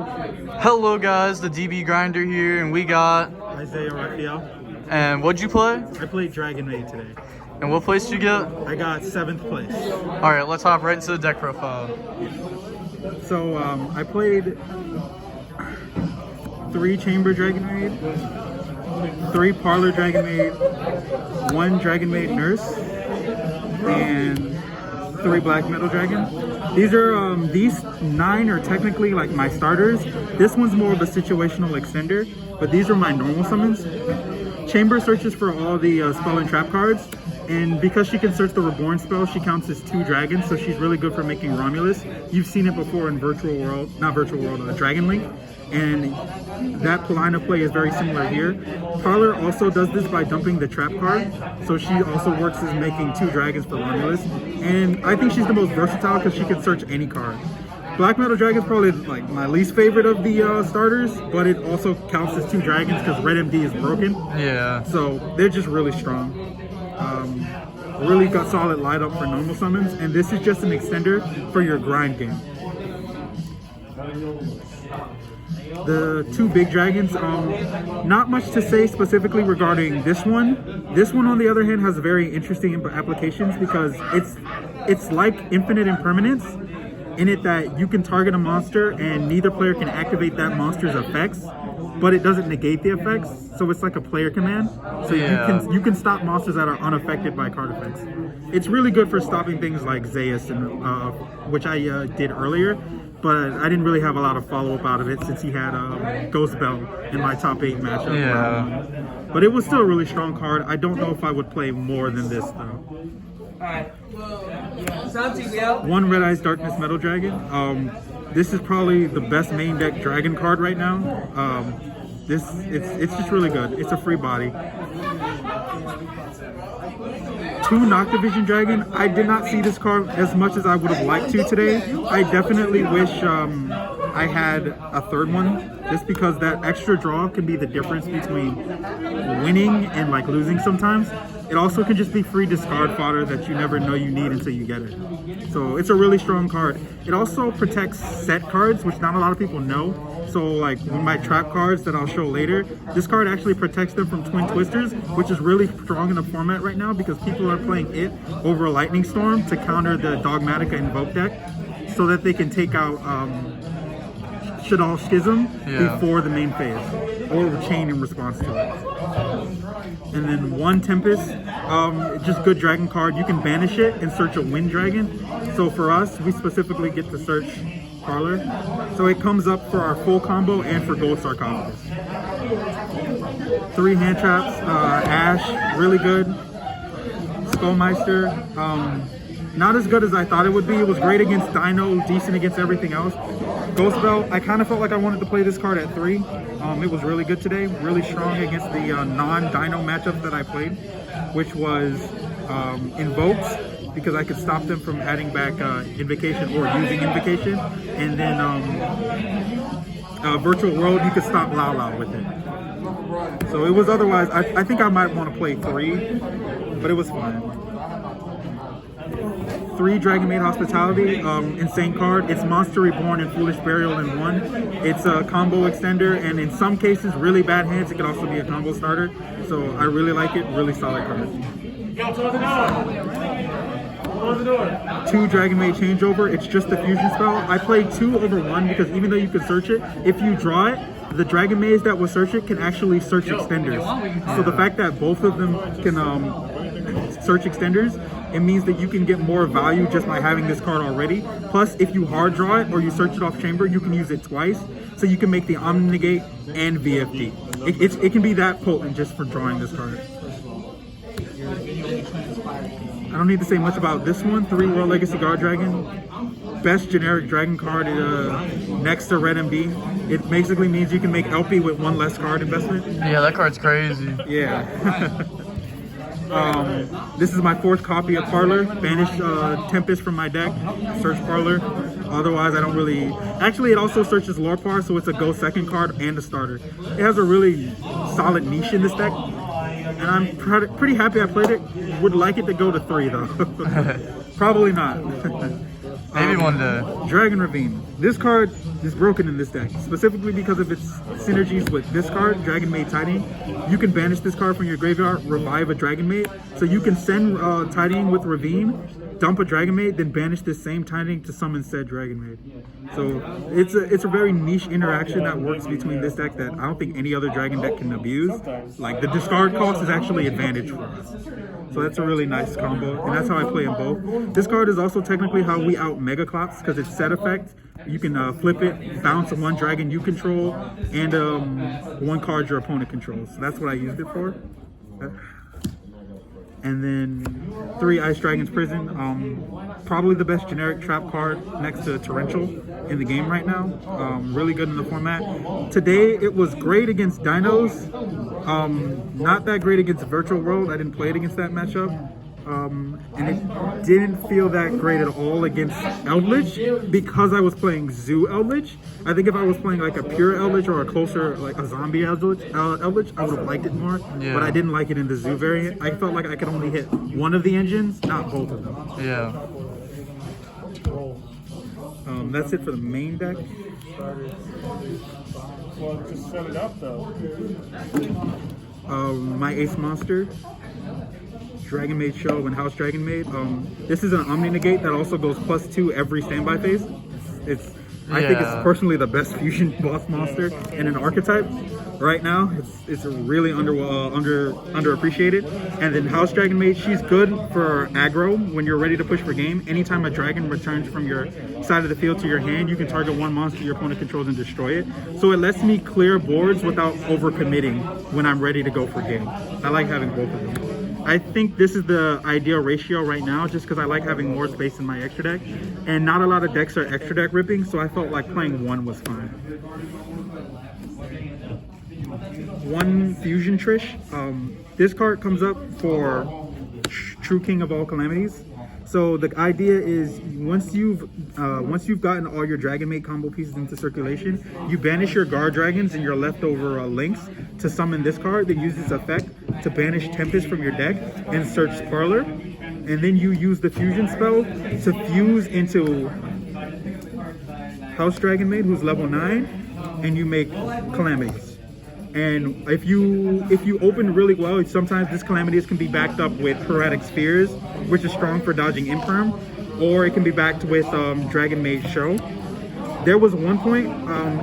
Hello guys, the DB Grinder here, and we got Isaiah Raphael. And what'd you play? I played DragonMaid today. And what place did you get? I got 7th place. Alright, let's hop right into the deck profile. So I played 3 Chamber DragonMaid, 3 Parlor DragonMaid, 1 DragonMaid Nurse, and 3 Black Metal Dragon. These 9 are technically like my starters. This one's more of a situational extender, but these are my normal summons. Chamber searches for all the spell and trap cards, and because she can search the Reborn spell, she counts as 2 dragons, so she's really good for making Romulus. You've seen it before in Dragon Link, and that line of play is very similar here. Parlor also does this by dumping the trap card, so she also works as making 2 dragons for Romulus, and I think she's the most versatile because she can search any card. Black Metal Dragon is probably like my least favorite of the starters, but it also counts as 2 dragons because Red MD is broken. Yeah. So they're just really strong. Really got solid light up for normal summons, and this is just an extender for your grind game. The 2 big dragons, not much to say specifically regarding this one. This one, on the other hand, has very interesting applications because it's like Infinite Impermanence, in it that you can target a monster and neither player can activate that monster's effects, but it doesn't negate the effects, so it's like a player command. So you can stop monsters that are unaffected by card effects. It's really good for stopping things like Zeus, and which I did earlier, but I didn't really have a lot of follow-up out of it since he had Ghost Bell in my top 8 matchup. Yeah. But it was still a really strong card. I don't know if I would play more than this though. 1 Red Eyes Darkness Metal Dragon. This is probably the best main deck dragon card right now. It's just really good. It's a free body. 2 Noctivision Dragon. I did not see this card as much as I would have liked to today. I definitely wish I had a 3rd one, just because that extra draw can be the difference between winning and like losing sometimes. It also can just be free discard fodder that you never know you need until you get it. So it's a really strong card. It also protects set cards, which not a lot of people know. So like my trap cards that I'll show later, this card actually protects them from Twin Twisters, which is really strong in the format right now because people are playing it over a Lightning Storm to counter the Dogmatica Invoke deck, so that they can take out Shaddoll Schism before the main phase, or Chain in response to it. And then 1 Tempest, just good dragon card. You can banish it and search a Wind Dragon. So for us, we specifically get to search Parlor. So it comes up for our full combo and for Gold Sarcophagus. 3 Hand Traps, Ash, really good. Skullmeister, not as good as I thought it would be. It was great against Dino, decent against everything else. Ghost Bell, I kind of felt like I wanted to play this card at 3. It was really good today, really strong against the non-Dino matchup that I played, which was Invokes, because I could stop them from adding back Invocation or using Invocation, and then Virtual World, you could stop Lao Lao with it. So it was otherwise, I think I might want to play 3, but it was fine. 3 DragonMaid Hospitality, insane card. It's Monster Reborn and Foolish Burial in 1. It's a combo extender, and in some cases, really bad hands, it could also be a combo starter. So I really like it, really solid card. 2 DragonMaid Changeover, it's just a fusion spell. I played 2 over 1 because even though you can search it, if you draw it, the DragonMaids that will search it can actually search extenders. So the fact that both of them can search extenders, it means that you can get more value just by having this card already. Plus, if you hard draw it or you search it off chamber, you can use it twice. So you can make the Omni-Negate and VFD. It can be that potent just for drawing this card. I don't need to say much about this one. 3 World Legacy Guard Dragon. Best generic dragon card next to Red MD. It basically means you can make LP with 1 less card investment. Yeah, that card's crazy. Yeah. This is my 4th copy of Parlor. Banish Tempest from my deck. Search Parlor. Otherwise, I don't really... Actually, it also searches Lorpar, so it's a go 2nd card and a starter. It has a really solid niche in this deck, and I'm pretty happy I played it. Would like it to go to 3, though. Probably not. Maybe one day. Dragon Ravine. This card is broken in this deck, specifically because of its synergies with this card, DragonMaid Tidying. You can banish this card from your graveyard, revive a DragonMaid. So you can send Tidying with Ravine, dump a DragonMaid, then banish this same Tidying to summon said DragonMaid. So it's a very niche interaction that works between this deck that I don't think any other Dragon deck can abuse. Like, the discard cost is actually advantage for us. So that's a really nice combo, and that's how I play them both. This card is also technically how we out Mega Clops, because it's set effect. You can flip it, bounce one dragon you control, and one card your opponent controls. So that's what I used it for. And then 3 Ice Dragon's Prison. Probably the best generic trap card next to Torrential in the game right now. Really good in the format. Today it was great against Dinos. Not that great against Virtual World. I didn't play it against that matchup. And it didn't feel that great at all against Eldritch because I was playing Zoo Eldritch. I think if I was playing like a pure Eldritch or a closer, like a zombie Eldritch, I would have liked it more. Yeah. But I didn't like it in the Zoo variant. I felt like I could only hit one of the engines, not both of them. Yeah. That's it for the main deck. Well, just set it up though. My Ace Monster, DragonMaid Show, and House DragonMaid. This is an Omni Negate that also goes +2 every standby phase. I think it's personally the best fusion boss monster in an archetype right now. It's really underappreciated. And then House DragonMaid, she's good for aggro when you're ready to push for game. Anytime a dragon returns from your side of the field to your hand, you can target one monster your opponent controls and destroy it. So it lets me clear boards without overcommitting when I'm ready to go for game. I like having both of them. I think this is the ideal ratio right now, just because I like having more space in my extra deck, and not a lot of decks are extra deck ripping, so I felt like playing one was fine. One Fusion Trish. This card comes up for True King of All Calamities. So the idea is once you've gotten all your DragonMaid combo pieces into circulation, you banish your guard dragons and your leftover links to summon this card that uses effect to banish Tempest from your deck and search Parlor, and then you use the fusion spell to fuse into House DragonMaid, who's level 9, and you make Calamities. And if you open really well, sometimes this Calamities can be backed up with Heretic Spheres, which is strong for dodging Imperm, or it can be backed with DragonMaid Show. There was one point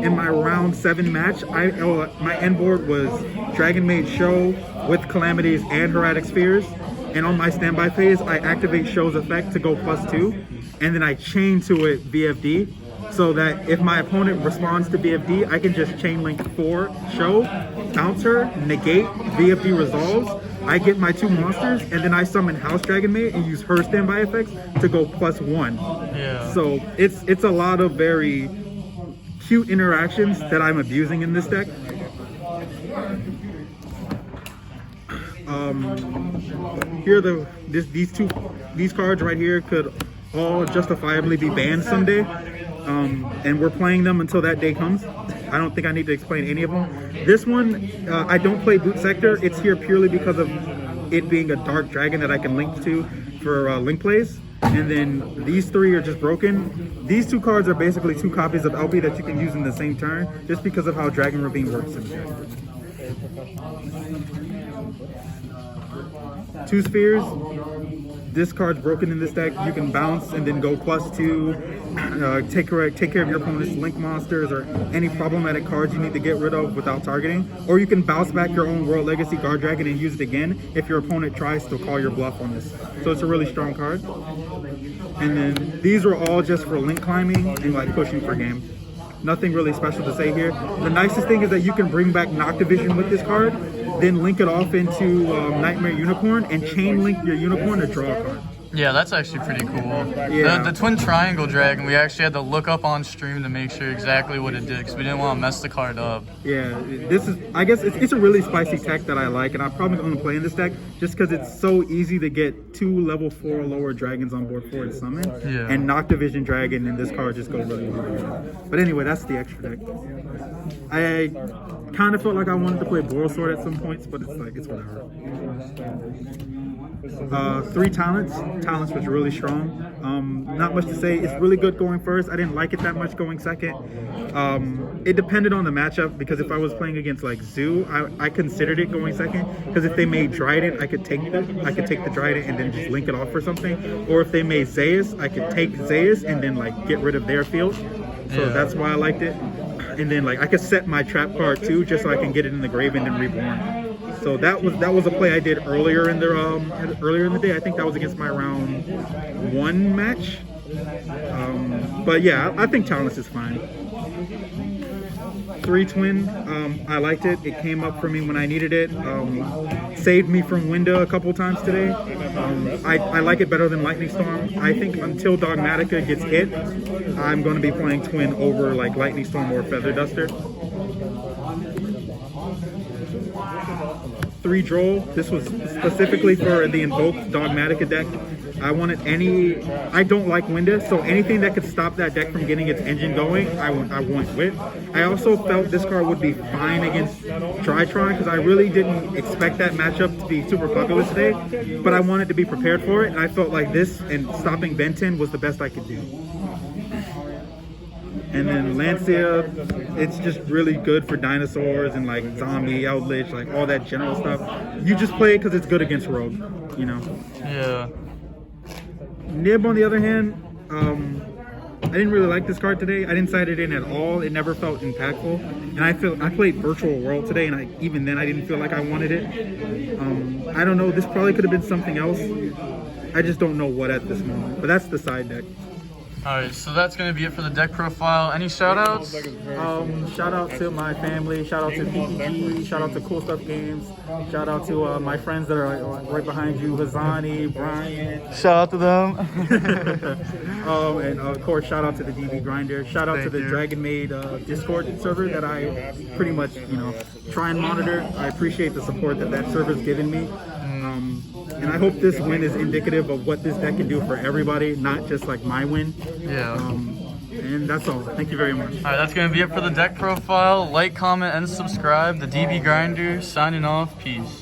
in my round 7 match, my end board was DragonMaid Show with Calamities and Heretic Spheres, and on my standby phase, I activate Show's effect to go +2, and then I chain to it VFD, so that if my opponent responds to VFD, I can just chain link 4 Show, bounce her, negate, VFD resolves, I get my 2 monsters, and then I summon House DragonMaid and use her standby effects to go +1. Yeah. So it's a lot of very cute interactions that I'm abusing in this deck. Here these cards right here could all justifiably be banned someday. And we're playing them until that day comes. I don't think I need to explain any of them. This one, I don't play Boot Sector. It's here purely because of it being a dark dragon that I can link to for link plays. And then these 3 are just broken. These 2 cards are basically 2 copies of LP that you can use in the same turn, just because of how Dragon Ravine works in here. 2 spheres. This card's broken in this deck. You can bounce and then go +2, take care of your opponent's link monsters or any problematic cards you need to get rid of without targeting. Or you can bounce back your own World Legacy Guard Dragon and use it again if your opponent tries to call your bluff on this. So it's a really strong card. And then these are all just for link climbing and like pushing for game. Nothing really special to say here. The nicest thing is that you can bring back Noctivision with this card, then link it off into Nightmare Unicorn and chain link your Unicorn to draw a card. Yeah, that's actually pretty cool. Yeah. The Twin Triangle Dragon, we actually had to look up on stream to make sure exactly what it did, because we didn't want to mess the card up. Yeah, I guess it's a really spicy tech that I like, and I'm probably going to play in this deck just because it's so easy to get 2 level 4 or lower dragons on board for it to summon. Yeah. And Noctivision Dragon and this card just go really well. But anyway, that's the extra deck. I kind of felt like I wanted to play Boral Sword at some points, but it's whatever. 3 talents. Talents was really strong. Not much to say. It's really good going first. I didn't like it that much going second. It depended on the matchup, because if I was playing against like Zoo, I considered it going second, because if they made Dryden, I could take the Dryden and then just link it off or something. Or if they made Zeus, I could take Zeus and then like get rid of their field. So that's why I liked it. And then like I could set my trap card too, just so I can get it in the grave and then reborn. So that was a play I did earlier in the day. I think that was against my round 1 match. But yeah, I think Talents is fine. 3 twin, I liked it. It came up for me when I needed it. Saved me from Winda a couple times today. I like it better than Lightning Storm. I think until Dogmatica gets hit, I'm going to be playing twin over like Lightning Storm or Feather Duster. 3 Droll. This was specifically for the Invoked Dogmatica deck. I don't like Winda, so anything that could stop that deck from getting its engine going, I want with. I also felt this card would be fine against Drytron, because I really didn't expect that matchup to be super popular today, but I wanted to be prepared for it, and I felt like this and stopping Benton was the best I could do. And then Lancia, it's just really good for dinosaurs and like zombie, outlich, like all that general stuff. You just play it because it's good against Rogue, you know? Yeah. Nib, on the other hand, I didn't really like this card today. I didn't side it in at all. It never felt impactful. And I played Virtual World today, and even then I didn't feel like I wanted it. I don't know. This probably could have been something else. I just don't know what at this moment. But that's the side deck. Alright, so that's going to be it for the deck profile. Any shout-outs? Shout out to my family. Shout out to PPG. Shout out to Cool Stuff Games. Shout out to my friends that are right behind you, Hazani, Brian. Shout out to them. And of course, shout out to the DB Grinder. Shout out to the DragonMaid Discord server that I pretty much, try and monitor. I appreciate the support that server's given me. And I hope this win is indicative of what this deck can do for everybody, not just like my win. Yeah. And that's all. Thank you very much. Alright, that's going to be it for the deck profile. Like, comment, and subscribe. The DB Grinder signing off. Peace.